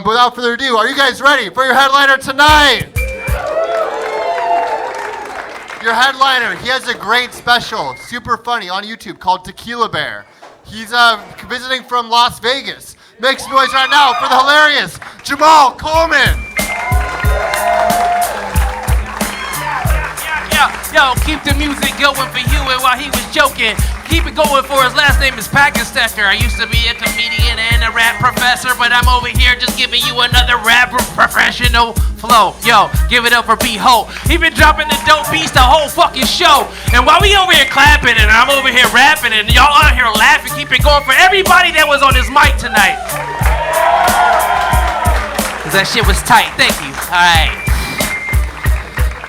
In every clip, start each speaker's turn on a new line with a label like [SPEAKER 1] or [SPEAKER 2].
[SPEAKER 1] Without further ado, are you guys ready for your headliner tonight? Your headliner, he has a great special, super funny, on YouTube called Tequila Bear. He's visiting from Las Vegas. Make some noise right now for the hilarious Jamal Coleman.
[SPEAKER 2] Yo, keep the music going for you and while he was joking. Keep it going for his last name is Pakistan. I used to be a comedian and a rap professor, but I'm over here just giving you another rap professional flow. Yo, give it up for B-Ho. He been dropping the dope beats the whole fucking show. And while we over here clapping and I'm over here rapping and y'all out here laughing, keep it going for everybody that was on this mic tonight. Cause that shit was tight. Thank you.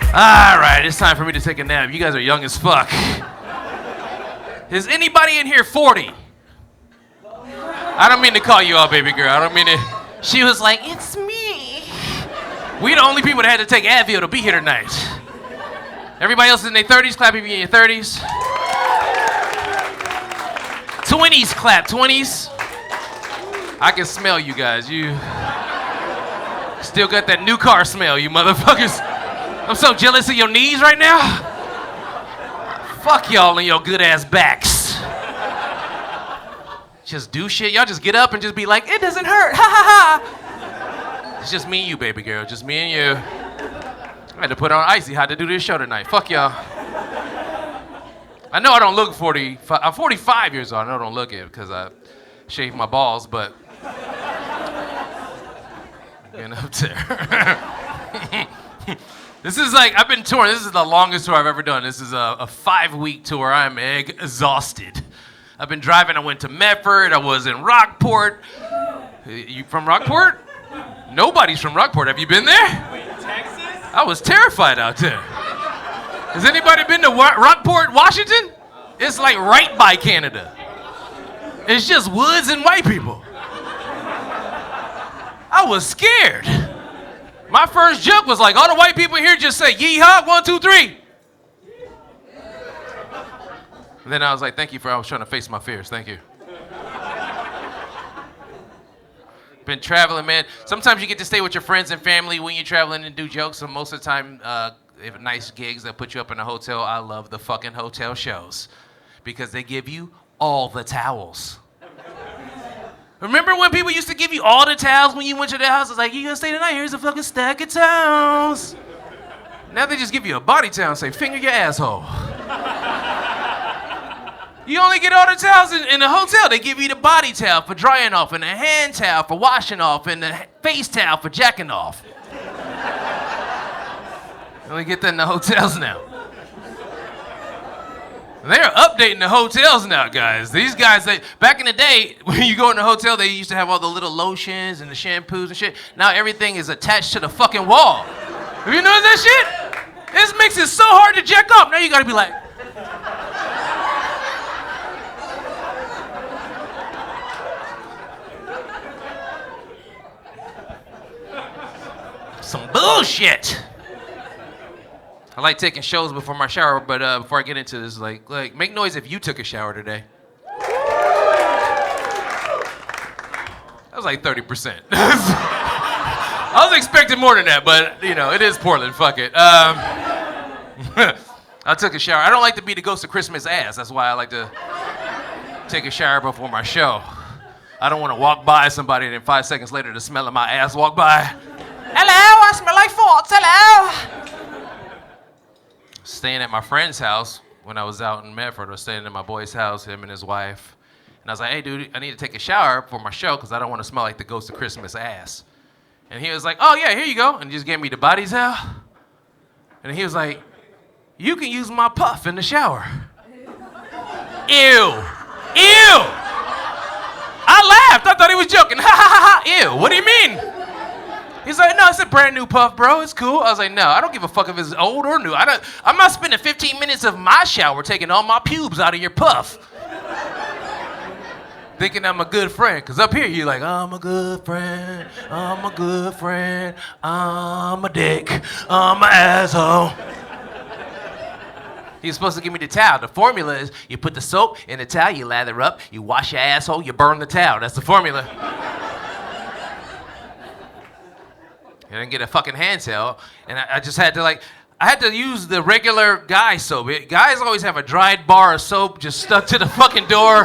[SPEAKER 2] All right, it's time for me to take a nap. You guys are young as fuck. Is anybody in here 40? I don't mean to call you out, baby girl. I don't mean to. She was like, it's me. We the only people that had to take Advil to be here tonight. Everybody else is in their 30s. Clap if you're in your 30s. 20s, clap. 20s. I can smell you guys. You still got that new car smell, you motherfuckers. I'm so jealous of your knees right now. Fuck y'all and your good ass backs. Just do shit. Y'all just get up and just be like, it doesn't hurt. Ha ha ha. It's just me and you, baby girl. Just me and you. I had to put on icy hot to do this show tonight. Fuck y'all. I know I don't look 40. I'm 45 years old. I know I don't look it because I shaved my balls, but getting up there. This is like, I've been touring. This is the longest tour I've ever done. This is a 5-week tour. I'm exhausted. I've been driving. I went to Medford. I was in Rockport. You from Rockport? Nobody's from Rockport. Have you been there?
[SPEAKER 3] Wait, Texas?
[SPEAKER 2] I was terrified out there. Has anybody been to Rockport, Washington? It's like right by Canada. It's just woods and white people. I was scared. My first joke was like, all the white people here just say, yee-haw, 1, 2, 3. And then I was like, thank you I was trying to face my fears, thank you. Been traveling, man. Sometimes you get to stay with your friends and family when you're traveling and do jokes, so most of the time, if nice gigs that put you up in a hotel, I love the fucking hotel shows because they give you all the towels. Remember when people used to give you all the towels when you went to their house? It's like, you gonna stay tonight? Here's a fucking stack of towels. Now they just give you a body towel and say, finger your asshole. You only get all the towels in the hotel. They give you the body towel for drying off, and the hand towel for washing off, and the face towel for jacking off. You only get that in the hotels now. They're updating the hotels now, guys. These guys, back in the day, when you go in the hotel, they used to have all the little lotions and the shampoos and shit. Now everything is attached to the fucking wall. Have you noticed that shit? This makes it so hard to jack off. Now you gotta be like... Some bullshit. I like taking shows before my shower, but before I get into this, like, make noise if you took a shower today. That was like 30%. I was expecting more than that, but, you know, it is Portland, fuck it. I took a shower. I don't like to be the ghost of Christmas ass. That's why I like to take a shower before my show. I don't want to walk by somebody and then 5 seconds later the smell of my ass walk by. Hello, I smell like farts, hello. Staying at my friend's house when I was out in Medford. I was staying at my boy's house, him and his wife. And I was like, hey, dude, I need to take a shower for my show because I don't want to smell like the ghost of Christmas ass. And he was like, oh, yeah, here you go. And he just gave me the body towel. And he was like, you can use my puff in the shower. Ew. Ew. I laughed. I thought he was joking. Ha, ha, ha, ha. Ew. What do you mean? He's like, no, it's a brand new puff, bro. It's cool. I was like, no, I don't give a fuck if it's old or new. I'm not spending 15 minutes of my shower taking all my pubes out of your puff. Thinking I'm a good friend. Because up here, you're like, I'm a good friend. I'm a good friend. I'm a dick. I'm an asshole. He was supposed to give me the towel. The formula is you put the soap in the towel, you lather up, you wash your asshole, you burn the towel. That's the formula. I didn't get a fucking hand towel, and I just had to I had to use the regular guy soap. Guys always have a dried bar of soap just stuck to the fucking door.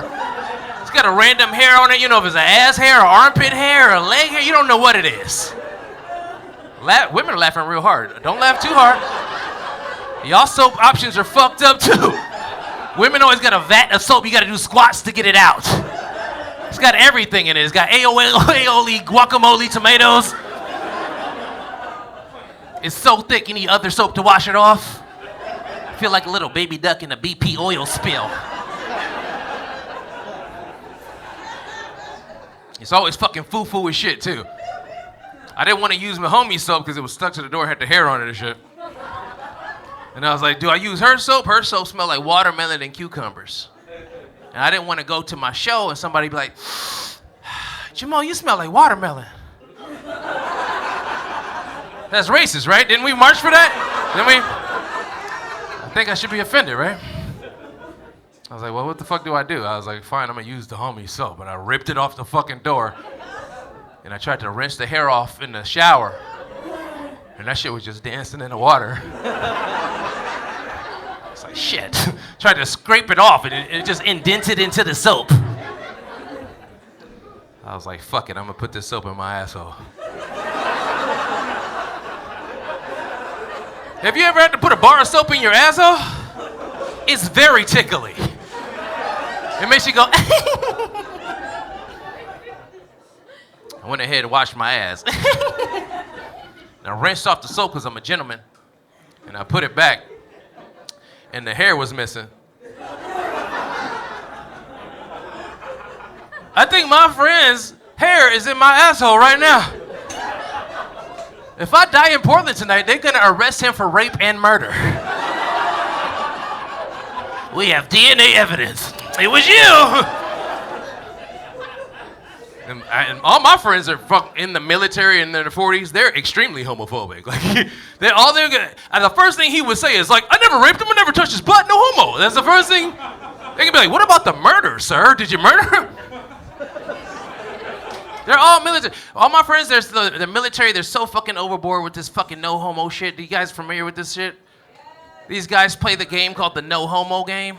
[SPEAKER 2] It's got a random hair on it. You know if it's an ass hair or armpit hair or a leg hair. You don't know what it is. Women are laughing real hard. Don't laugh too hard. Y'all soap options are fucked up too. Women always got a vat of soap. You got to do squats to get it out. It's got everything in it. It's got aioli, guacamole, tomatoes. It's so thick, you need other soap to wash it off. I feel like a little baby duck in a BP oil spill. It's always fucking foo-foo as shit, too. I didn't want to use my homie's soap because it was stuck to the door, had the hair on it and shit. And I was like, do I use her soap? Her soap smelled like watermelon and cucumbers. And I didn't want to go to my show and somebody be like, Jamal, you smell like watermelon. That's racist, right? Didn't we march for that? Didn't we? I think I should be offended, right? I was like, well, what the fuck do I do? I was like, fine, I'm gonna use the homie soap. But I ripped it off the fucking door. And I tried to rinse the hair off in the shower. And that shit was just dancing in the water. It's like, shit. Tried to scrape it off and it just indented into the soap. I was like, fuck it, I'm gonna put this soap in my asshole. Have you ever had to put a bar of soap in your asshole? It's very tickly. It makes you go, I went ahead and washed my ass. And I rinsed off the soap because I'm a gentleman. And I put it back. And the hair was missing. I think my friend's hair is in my asshole right now. If I die in Portland tonight, they're gonna arrest him for rape and murder. We have DNA evidence. It was you. And all my friends are in the military and in their 40s. They're extremely homophobic. Like, and the first thing he would say is like, I never raped him. I never touched his butt. No homo. That's the first thing. They can be like, what about the murder, sir? Did you murder him? They're all military. All my friends, the military, they're so fucking overboard with this fucking no homo shit. Are you guys familiar with this shit? These guys play the game called the no homo game.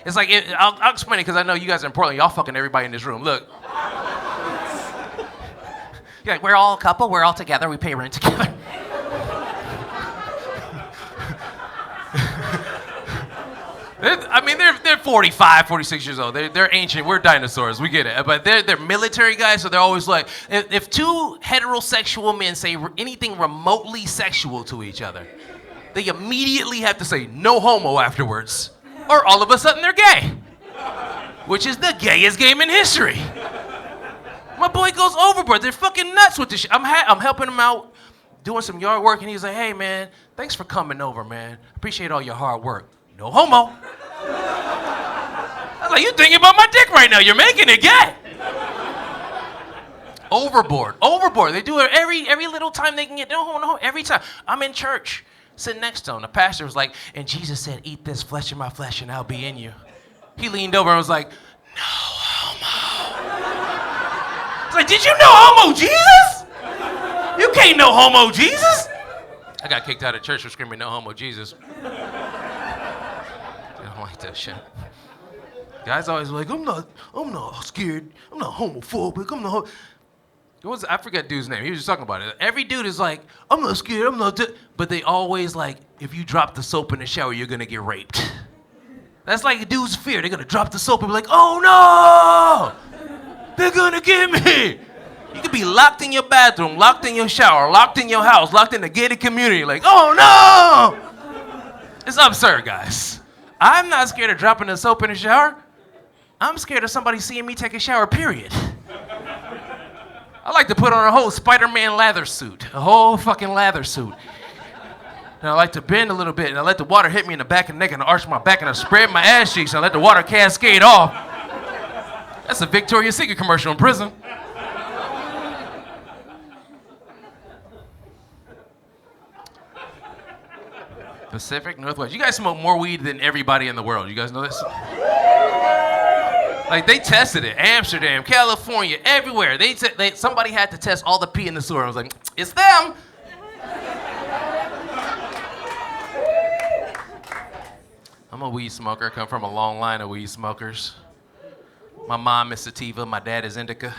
[SPEAKER 2] It's like, I'll explain it because I know you guys are in Portland. Y'all fucking everybody in this room. Look. You're like, we're all a couple. We're all together. We pay rent together. They're 45, 46 years old. They're ancient. We're dinosaurs. We get it. But they're military guys, so they're always like, if two heterosexual men say anything remotely sexual to each other, they immediately have to say no homo afterwards, or all of a sudden they're gay, which is the gayest game in history. My boy goes overboard. They're fucking nuts with this shit. I'm helping him out, doing some yard work, and he's like, hey, man, thanks for coming over, man. Appreciate all your hard work. No homo. I was like, you thinking about my dick right now. You're making it gay. Overboard. They do it every little time they can get. No, every time. I'm in church, sitting next to him. The pastor was like, and Jesus said, eat this flesh of my flesh and I'll be in you. He leaned over and was like, no homo. I was like, did you know homo Jesus? You can't know homo Jesus. I got kicked out of church for screaming no homo Jesus. I don't like that shit. Guys always like, I'm not scared. I'm not homophobic. I forget dude's name. He was just talking about it. Every dude is like, I'm not scared. But they always like, if you drop the soap in the shower, you're gonna get raped. That's like a dude's fear. They're gonna drop the soap and be like, oh no! They're gonna get me! You could be locked in your bathroom, locked in your shower, locked in your house, locked in the gated community, like, oh no! It's absurd, guys. I'm not scared of dropping the soap in the shower. I'm scared of somebody seeing me take a shower, period. I like to put on a whole Spider-Man lather suit, a whole fucking lather suit. And I like to bend a little bit, and I let the water hit me in the back of the neck, and I arch my back, and I spread my ass cheeks, and I let the water cascade off. That's a Victoria's Secret commercial in prison. Pacific Northwest. You guys smoke more weed than everybody in the world. You guys know this? Like they tested it, Amsterdam, California, everywhere. Somebody had to test all the pee in the sewer. I was like, it's them. I'm a weed smoker. I come from a long line of weed smokers. My mom is sativa, my dad is indica.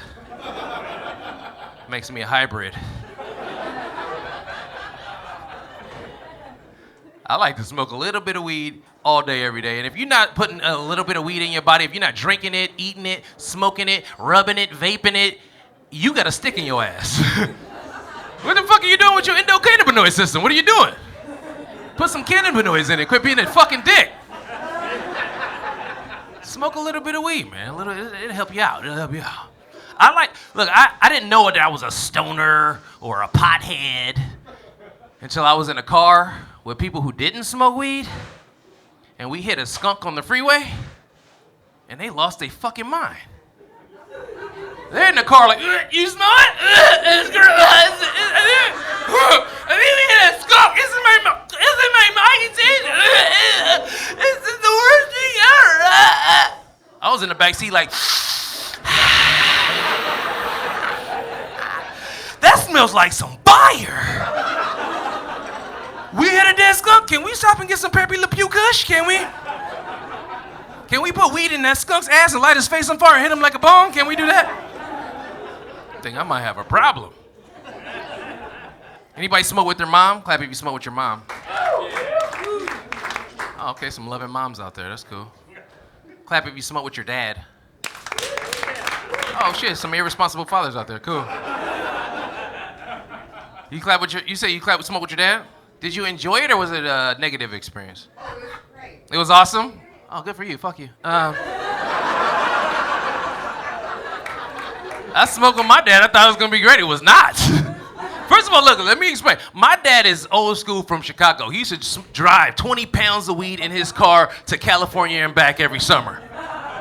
[SPEAKER 2] Makes me a hybrid. I like to smoke a little bit of weed all day, every day. And if you're not putting a little bit of weed in your body, if you're not drinking it, eating it, smoking it, rubbing it, vaping it, you got a stick in your ass. What the fuck are you doing with your endocannabinoid system? What are you doing? Put some cannabinoids in it. Quit being a fucking dick. Smoke a little bit of weed, man. It'll help you out. It'll help you out. I didn't know that I was a stoner or a pothead until I was in a car with people who didn't smoke weed, and we hit a skunk on the freeway, and they lost their fucking mind. They're in the car like, you smell it? It's gross. I think we hit a skunk. This is my mind. This is the worst thing ever. I was in the back seat like, that smells like some fire. We hit a dead skunk. Can we stop and get some Pepe Le Pew Kush? Can we? Can we put weed in that skunk's ass and light his face on fire and hit him like a bong? Can we do that? I think I might have a problem. Anybody smoke with their mom? Clap if you smoke with your mom. Oh, okay, some loving moms out there. That's cool. Clap if you smoke with your dad. Oh shit, some irresponsible fathers out there. Cool. You say you smoke with your dad? Did you enjoy it or was it a negative experience?
[SPEAKER 3] Oh, it was great.
[SPEAKER 2] It was awesome? Oh, good for you. Fuck you. I smoked with my dad. I thought it was going to be great. It was not. First of all, look, let me explain. My dad is old school from Chicago. He used to drive 20 pounds of weed in his car to California and back every summer.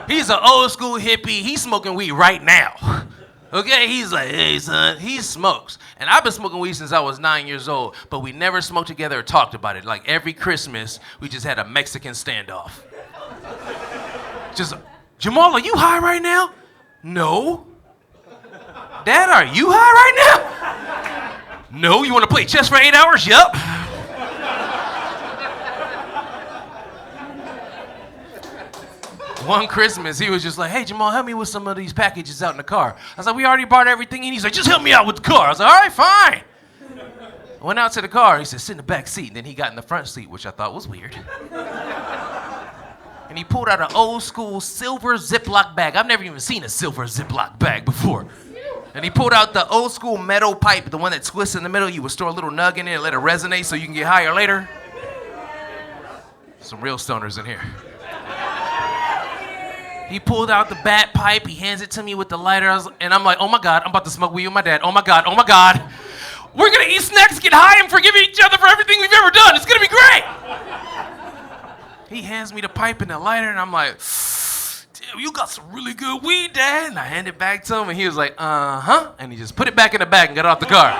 [SPEAKER 2] He's an old school hippie. He's smoking weed right now. Okay, he's like, hey, son, he smokes. And I've been smoking weed since I was 9 years old, but we never smoked together or talked about it. Like every Christmas, we just had a Mexican standoff. Just, Jamal, are you high right now? No. Dad, are you high right now? No. You want to play chess for 8 hours? Yup. One Christmas, he was just like, hey, Jamal, help me with some of these packages out in the car. I was like, we already bought everything in. He's like, just help me out with the car. I was like, all right, fine. I went out to the car. He said, sit in the back seat. And then he got in the front seat, which I thought was weird. And he pulled out an old school silver Ziploc bag. I've never even seen a silver Ziploc bag before. And he pulled out the old school metal pipe, the one that twists in the middle. You would store a little nug in it and let it resonate so you can get higher later. Some real stoners in here. He pulled out the bat pipe. He hands it to me with the lighter. And I'm like, oh my God, I'm about to smoke weed with my dad. Oh my God, oh my God. We're going to eat snacks, get high, and forgive each other for everything we've ever done. It's going to be great. He hands me the pipe and the lighter, and I'm like, damn, you got some really good weed, Dad. And I hand it back to him, and he was like, uh-huh. And he just put it back in the bag and got off the car.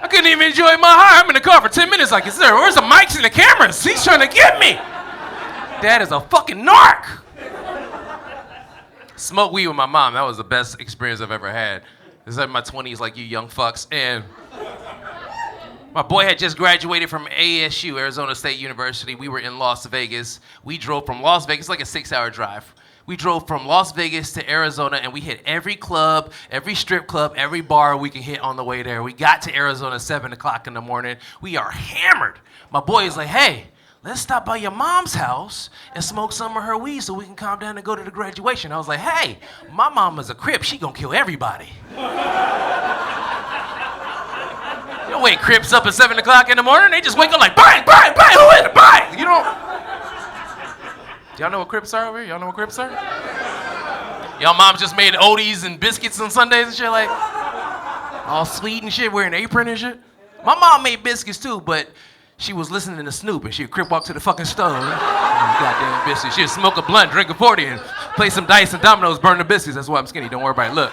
[SPEAKER 2] I couldn't even enjoy my high. I'm in the car for 10 minutes like, sir, where's the mics and the cameras? He's trying to get me. Dad is a fucking narc. Smoked weed with my mom. That was the best experience I've ever had. This is in my 20s like you young fucks. And my boy had just graduated from ASU, Arizona State University. We were in Las Vegas. We drove from Las Vegas, like a 6-hour drive. We drove from Las Vegas to Arizona, and we hit every club, every strip club, every bar we could hit on the way there. We got to Arizona 7 o'clock in the morning. We are hammered. My boy is like, hey, let's stop by your mom's house and smoke some of her weed so we can calm down and go to the graduation. I was like, hey, my mom is a Crip. She gonna kill everybody. You don't wake Crips up at 7 o'clock in the morning. They just wake up like, bang, bang, bang, who is it? Bang! You don't. Y'all know what Crips are over here? Y'all know what Crips are? Y'all moms just made Oaties and biscuits on Sundays and shit, like all sweet and shit, wearing an apron and shit. My mom made biscuits too, but she was listening to Snoop and she'd Crip walk to the fucking stove. Goddamn biscuits. She'd smoke a blunt, drink a 40, and play some dice and dominoes, burn the biscuits. That's why I'm skinny. Don't worry about it. Look.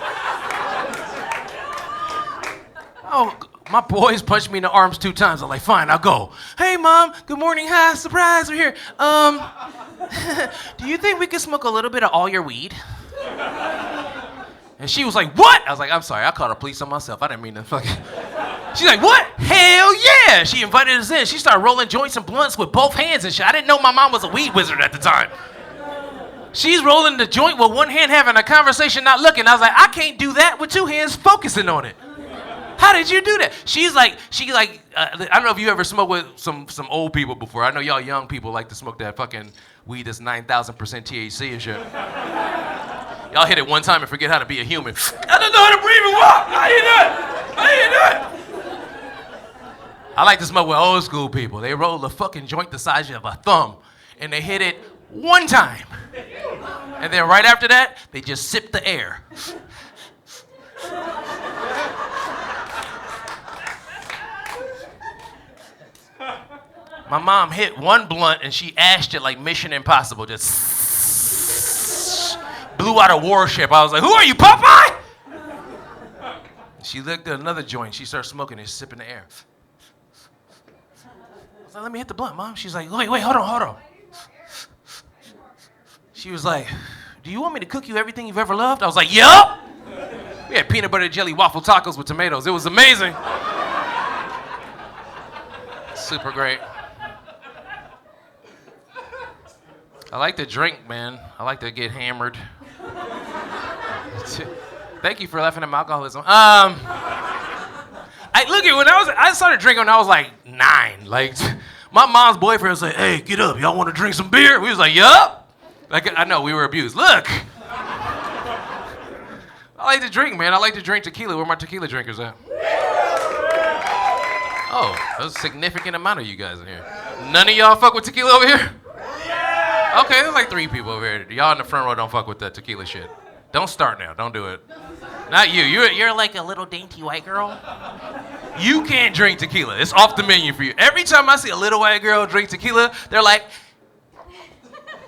[SPEAKER 2] Oh, My boys punched me in the arms 2 times. I'm like, fine, I'll go. Hey, Mom, good morning. Hi, surprise, we're here. Do you think we could smoke a little bit of all your weed? And she was like, what? I was like, I'm sorry, I called the police on myself. I didn't mean to fucking... She's like, what? Hell yeah! She invited us in. She started rolling joints and blunts with both hands and shit. I didn't know my mom was a weed wizard at the time. She's rolling the joint with one hand, having a conversation, not looking. I was like, I can't do that with 2 hands focusing on it. How did you do that? I don't know if you ever smoked with some old people before. I know y'all young people like to smoke that fucking weed that's 9,000% THC and shit. Y'all hit it one time and forget how to be a human. I don't know how to breathe and walk. How you doing? How you doing? I like to smoke with old school people. They roll a fucking joint the size of a thumb, and they hit it 1 time. And then right after that, they just sip the air. My mom hit 1 blunt, and she ashed it like Mission Impossible. Just blew out a warship. I was like, who are you, Popeye? She looked at another joint. She started smoking and sipping the air. I was like, let me hit the blunt, Mom. She's like, wait, hold on. She was like, do you want me to cook you everything you've ever loved? I was like, yup. We had peanut butter jelly waffle tacos with tomatoes. It was amazing. Super great. I like to drink, man. I like to get hammered. Thank you for laughing at my alcoholism. When I started drinking when I was like 9. Like, my mom's boyfriend was like, hey, get up. Y'all want to drink some beer? We was like, yup. Like, I know, we were abused. Look. I like to drink, man. I like to drink tequila. Where are my tequila drinkers at? Oh, there's a significant amount of you guys in here. None of y'all fuck with tequila over here? Okay, there's like 3 people over here. Y'all in the front row don't fuck with that tequila shit. Don't start now. Don't do it. Not you. You're like a little dainty white girl. You can't drink tequila. It's off the menu for you. Every time I see a little white girl drink tequila, they're like,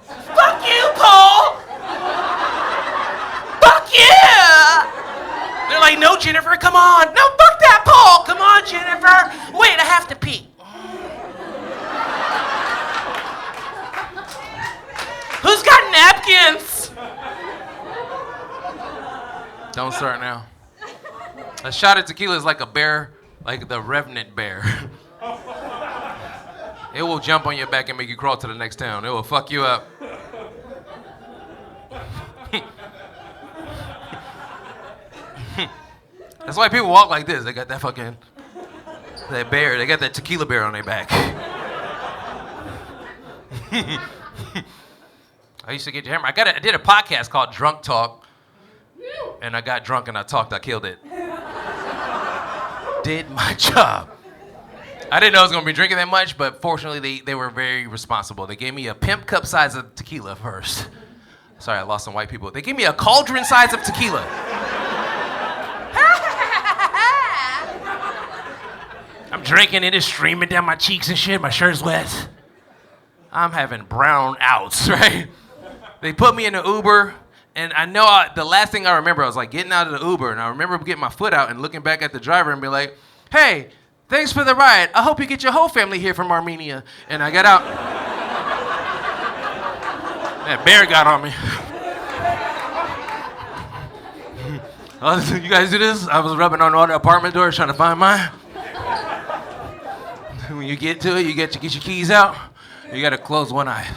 [SPEAKER 2] fuck you, Paul! Fuck yeah! They're like, no, Jennifer, come on. No, fuck that, Paul! Come on, Jennifer. Wait, I have to pee. Who's got napkins? Don't start now. A shot of tequila is like a bear, like the Revenant bear. It will jump on your back and make you crawl to the next town. It will fuck you up. That's why people walk like this. They got that bear. They got that tequila bear on their back. I used to get hammered. I did a podcast called Drunk Talk, and I got drunk and I talked. I killed it. Did my job. I didn't know I was gonna be drinking that much, but fortunately they were very responsible. They gave me a pimp cup size of tequila first. Sorry, I lost some white people. They gave me a cauldron size of tequila. I'm drinking, it is streaming down my cheeks and shit. My shirt's wet. I'm having brown outs, right? They put me in the Uber, and I know the last thing I remember, I was like getting out of the Uber, and I remember getting my foot out and looking back at the driver and be like, hey, thanks for the ride. I hope you get your whole family here from Armenia. And I got out. That bear got on me. You guys do this? I was rubbing on all the apartment doors trying to find mine. When you get to it, you get your keys out. You got to close one eye.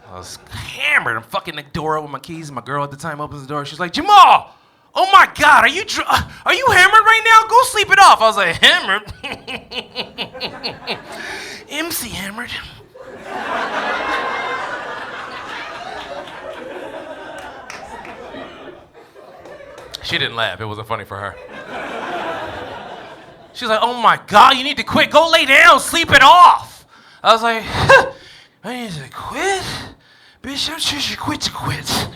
[SPEAKER 2] I was hammered. I'm fucking the door up with my keys, and my girl at the time opens the door. She's like, Jamal, oh my God, are you hammered right now? Go sleep it off. I was like, hammered? MC hammered. She didn't laugh. It wasn't funny for her. She's like, oh my God, you need to quit. Go lay down, sleep it off. I was like, I need to quit? Bitch, I'm sure you quit to quit.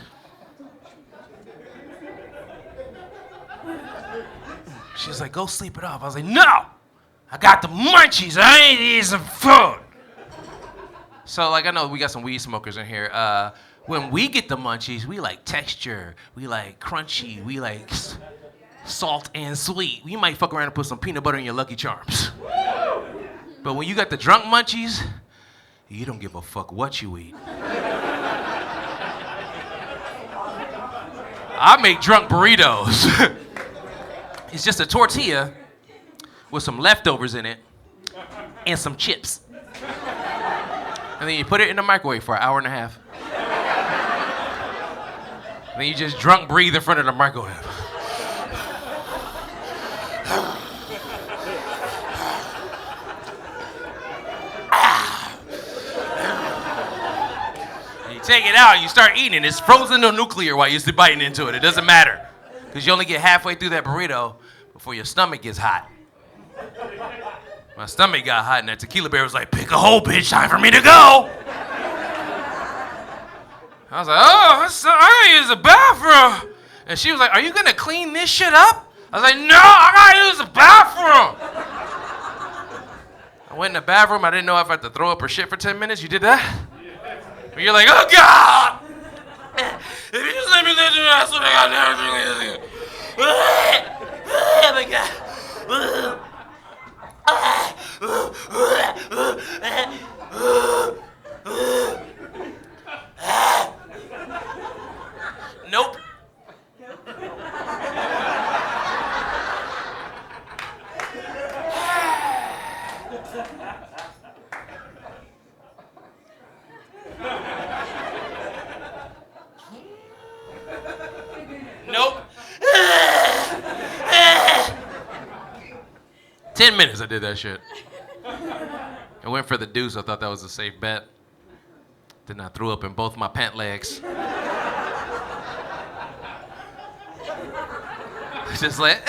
[SPEAKER 2] She's like, go sleep it off. I was like, no, I got the munchies. I ain't eating some food. So, like, I know we got some weed smokers in here. When we get the munchies, we like texture, we like crunchy, we like salt and sweet. You might fuck around and put some peanut butter in your Lucky Charms. But when you got the drunk munchies, you don't give a fuck what you eat. I make drunk burritos. It's just a tortilla with some leftovers in it and some chips. And then you put it in the microwave for an hour and a half. And then you just drunk breathe in front of the microwave. And you take it out and you start eating it. It's frozen to nuclear while you're still biting into it. It doesn't matter. Because you only get halfway through that burrito before your stomach gets hot. My stomach got hot and that tequila bear was like, pick a hole, bitch, time for me to go. I was like, oh, I gotta use the bathroom. And she was like, are you gonna clean this shit up? I was like, no, I gotta use the bathroom. I went in the bathroom. I didn't know if I had to throw up or shit for 10 minutes. You did that? Yeah. You're like, oh, God. If you just let me let you know, I swear to God, never do anything. Oh, my God. Nope. Nope. 10 minutes I did that shit. I went for the deuce. I thought that was a safe bet. Then I threw up in both my pant legs. Just like,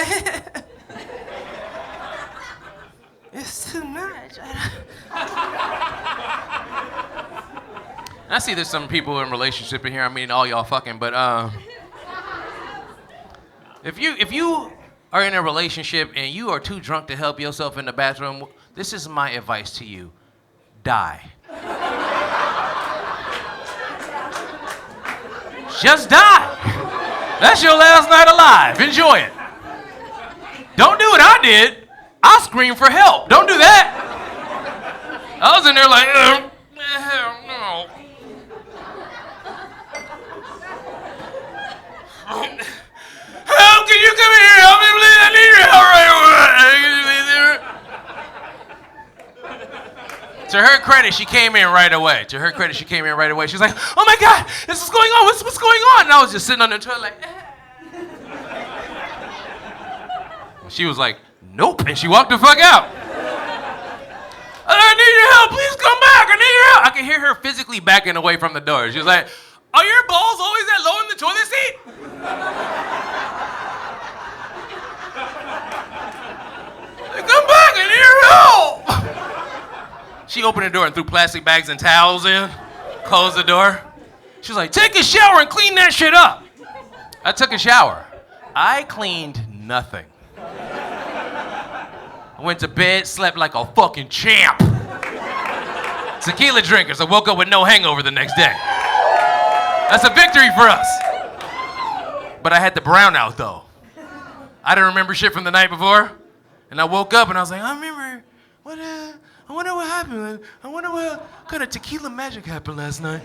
[SPEAKER 2] it's too much. I see there's some people in relationship in here. I mean, all y'all fucking, but if you are in a relationship and you are too drunk to help yourself in the bathroom, this is my advice to you: die. Just die. That's your last night alive. Enjoy it. Don't do what I did. I'll scream for help. Don't do that. I was in there like, hell no. Help, can you come in here? Help me, please. I need your help right away. To her credit, she came in right away. She was like, oh my God, this is going on. What's going on? And I was just sitting on the toilet like, She was like, nope, and she walked the fuck out. I need your help, please come back, I need your help. I could hear her physically backing away from the door. She was like, are your balls always that low in the toilet seat? Come back, I need your help. She opened the door and threw plastic bags and towels in, closed the door. She was like, take a shower and clean that shit up. I took a shower. I cleaned nothing. I went to bed, slept like a fucking champ. Tequila drinkers. I woke up with no hangover the next day. That's a victory for us. But I had the brownout though. I didn't remember shit from the night before. And I woke up and I was like, I remember, I wonder what happened. I wonder what kind of tequila magic happened last night.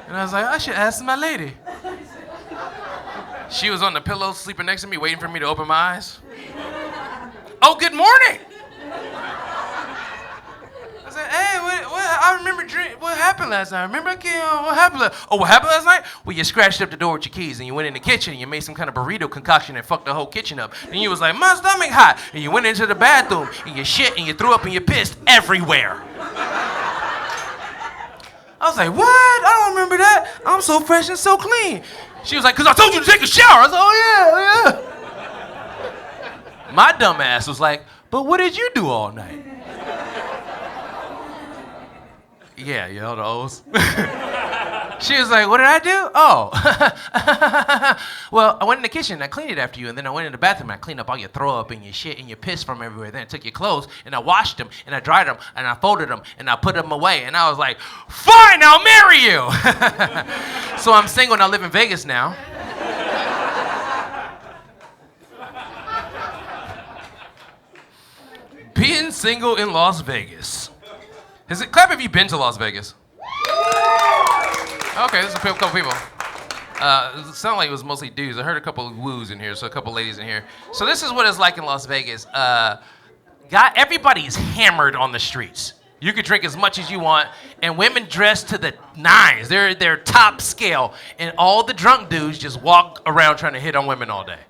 [SPEAKER 2] And I was like, I should ask my lady. She was on the pillow sleeping next to me, waiting for me to open my eyes. Oh, good morning. I said, hey, I remember what happened last night. Remember, what happened? What happened last night? Well, you scratched up the door with your keys, and you went in the kitchen, and you made some kind of burrito concoction and fucked the whole kitchen up. And you was like, my stomach hot. And you went into the bathroom, and you shit, and you threw up, and you pissed everywhere. I was like, what? I don't remember that. I'm so fresh and so clean. She was like, because I told you to take a shower. I was like, oh, yeah. My dumb ass was like, but what did you do all night? Yeah, you know the O's. She was like, what did I do? Oh. Well, I went in the kitchen and I cleaned it after you, and then I went in the bathroom and I cleaned up all your throw up and your shit and your piss from everywhere. Then I took your clothes and I washed them and I dried them and I folded them and I put them away. And I was like, fine, I'll marry you. So I'm single and I live in Vegas now. Being single in Las Vegas. Clap if you've been to Las Vegas. Okay, there's a couple people. It sounded like it was mostly dudes. I heard a couple of woos in here, so a couple ladies in here. So this is what it's like in Las Vegas. Everybody's hammered on the streets. You could drink as much as you want, and women dress to the nines. They're top scale, and all the drunk dudes just walk around trying to hit on women all day.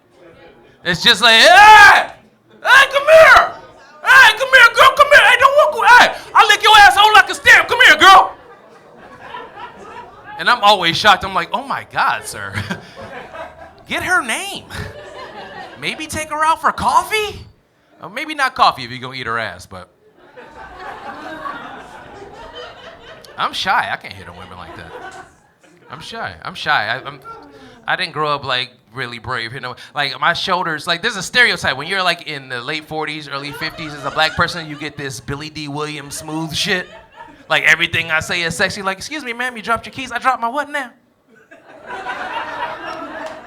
[SPEAKER 2] It's just like, hey, come here. Hey, come here, girl, come here. Hey, don't walk away. Hey, I'll lick your asshole like a stamp. Come here, girl. And I'm always shocked. I'm like, oh my God, sir. Get her name. Maybe take her out for coffee? Or maybe not coffee if you're going to eat her ass, but. I'm shy. I can't hit on women like that. I'm shy. I didn't grow up like really brave, you know. Like my shoulders, like there's a stereotype. When you're like in the late 40s, early 50s as a black person, you get this Billy D. Williams smooth shit. Like everything I say is sexy. Like, excuse me, ma'am, you dropped your keys. I dropped my what now?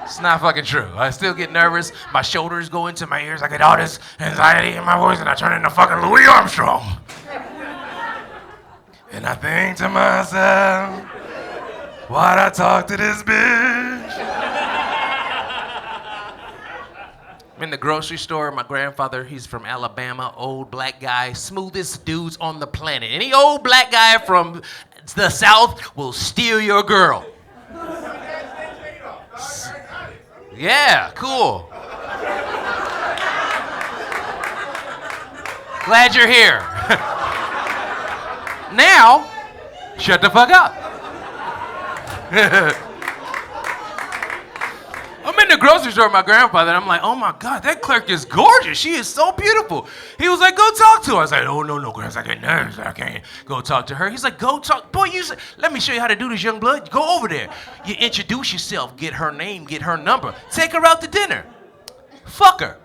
[SPEAKER 2] It's not fucking true. I still get nervous. My shoulders go into my ears. I get all this anxiety in my voice and I turn into fucking Louis Armstrong. And I think to myself, why'd I talk to this bitch? I'm in the grocery store. My grandfather, he's from Alabama, old black guy, smoothest dudes on the planet. Any old black guy from the South will steal your girl. Yeah, cool. Glad you're here. Now, shut the fuck up. I'm in the grocery store with my grandfather, and I'm like, oh my God, that clerk is gorgeous. She is so beautiful. He was like, go talk to her. I was like, oh, no, Gramps, I get nervous. I can't go talk to her. He's like, go talk. Boy, let me show you how to do this, young blood. Go over there. You introduce yourself, get her name, get her number. Take her out to dinner. Fuck her.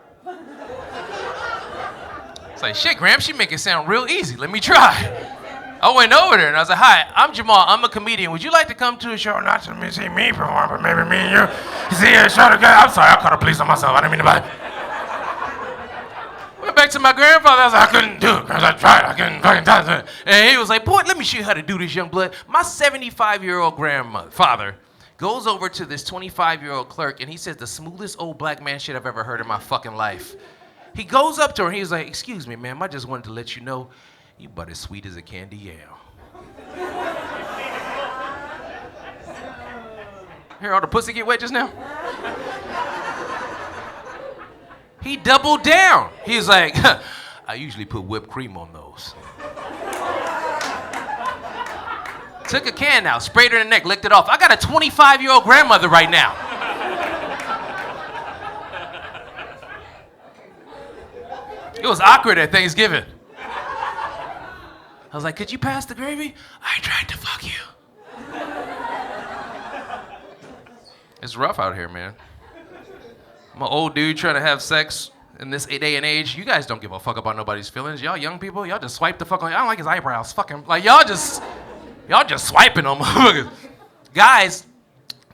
[SPEAKER 2] It's like, shit, Gramps, you make it sound real easy. Let me try. I went over there and I was like, hi, I'm Jamal. I'm a comedian. Would you like to come to a show? Not to see me perform, but maybe me and you see a show together. I'm sorry, I called the police on myself. I didn't mean to bite. Went back to my grandfather. I was like, I couldn't do it because I tried. I couldn't fucking touch it. And he was like, boy, let me show you how to do this, young blood. My 75-year-old father goes over to this 25-year-old clerk and he says the smoothest old black man shit I've ever heard in my fucking life. He goes up to her and he's like, excuse me, ma'am, I just wanted to let you know you about as sweet as a candy yam. Hear all the pussy get wet just now? He doubled down. He was like, I usually put whipped cream on those. Took a can out, sprayed her in the neck, licked it off. I got a 25-year-old grandmother right now. It was awkward at Thanksgiving. I was like, could you pass the gravy? I tried to fuck you. It's rough out here, man. I'm an old dude trying to have sex in this day and age. You guys don't give a fuck about nobody's feelings. Y'all young people, y'all just swipe the fuck on. I don't like his eyebrows. Fuck him. Like, y'all just swiping on motherfuckers. Guys,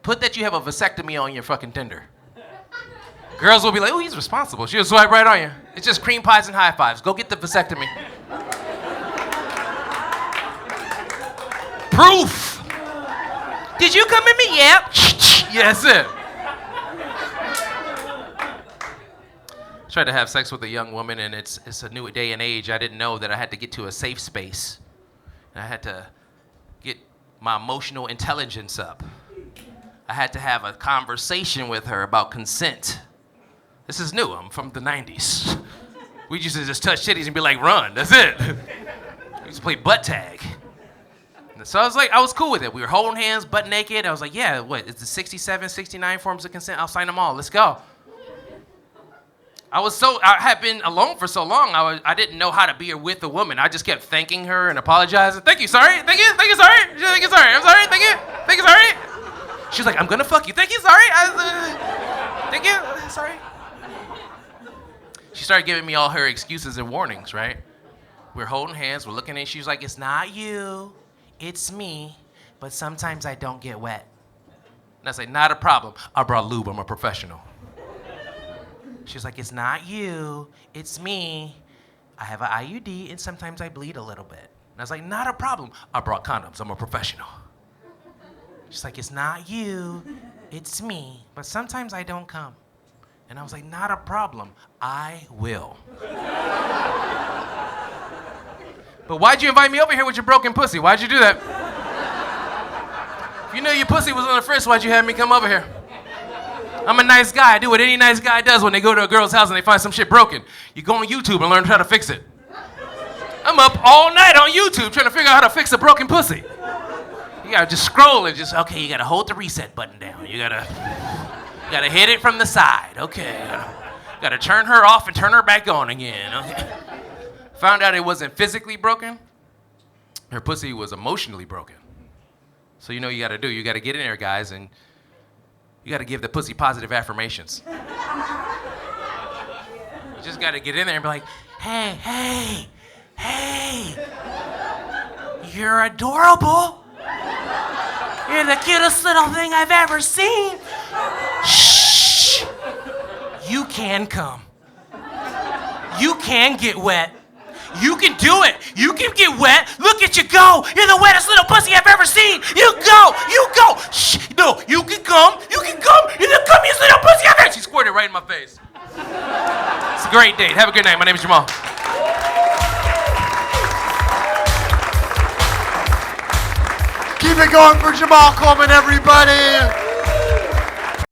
[SPEAKER 2] put that you have a vasectomy on your fucking Tinder. Girls will be like, oh, he's responsible. She'll swipe right on you. It's just cream pies and high fives. Go get the vasectomy. Proof. Did you come in me? Yep. Yeah, that's it. Tried to have sex with a young woman, and it's a new day and age. I didn't know that I had to get to a safe space. And I had to get my emotional intelligence up. I had to have a conversation with her about consent. This is new. I'm from the 90s. We used to just touch titties and be like, run. That's it. We used to play butt tag. So I was cool with it. We were holding hands, butt naked. I was like, yeah, what, it's the 67, 69 forms of consent? I'll sign them all. Let's go. I had been alone for so long, I didn't know how to be with a woman. I just kept thanking her and apologizing. Thank you, sorry. Thank you, sorry. I'm sorry, thank you, sorry. She's like, I'm gonna fuck you. Thank you, sorry. Thank you, sorry. She started giving me all her excuses and warnings, right? We're holding hands, we're looking at, she's like, it's not you, it's me, but sometimes I don't get wet. And I say, not a problem. I brought lube, I'm a professional. She's like, it's not you, it's me. I have an IUD and sometimes I bleed a little bit. And I was like, not a problem. I brought condoms, I'm a professional. She's like, it's not you, it's me, but sometimes I don't come. And I was like, not a problem, I will. But why'd you invite me over here with your broken pussy? Why'd you do that? If you knew your pussy was on the fritz, why'd you have me come over here? I'm a nice guy. I do what any nice guy does when they go to a girl's house and they find some shit broken. You go on YouTube and learn how to fix it. I'm up all night on YouTube trying to figure out how to fix a broken pussy. You gotta just scroll and just, okay, you gotta hold the reset button down. You gotta hit it from the side. Okay, you gotta turn her off and turn her back on again. Okay. Found out it wasn't physically broken. Her pussy was emotionally broken. So you know what you gotta do. You gotta get in there, guys, and you gotta give the pussy positive affirmations. You just gotta get in there and be like, hey, you're adorable. You're the cutest little thing I've ever seen. Shh. You can come. You can get wet. You can do it. You can get wet. Look at you go. You're the wettest little pussy I've ever seen. You go. Shh. No, you can come. You're the cummiest little pussy I've ever seen. She squirted right in my face. It's a great date. Have a good night. My name is Jamal.
[SPEAKER 1] Keep it going for Jamal Coleman, everybody.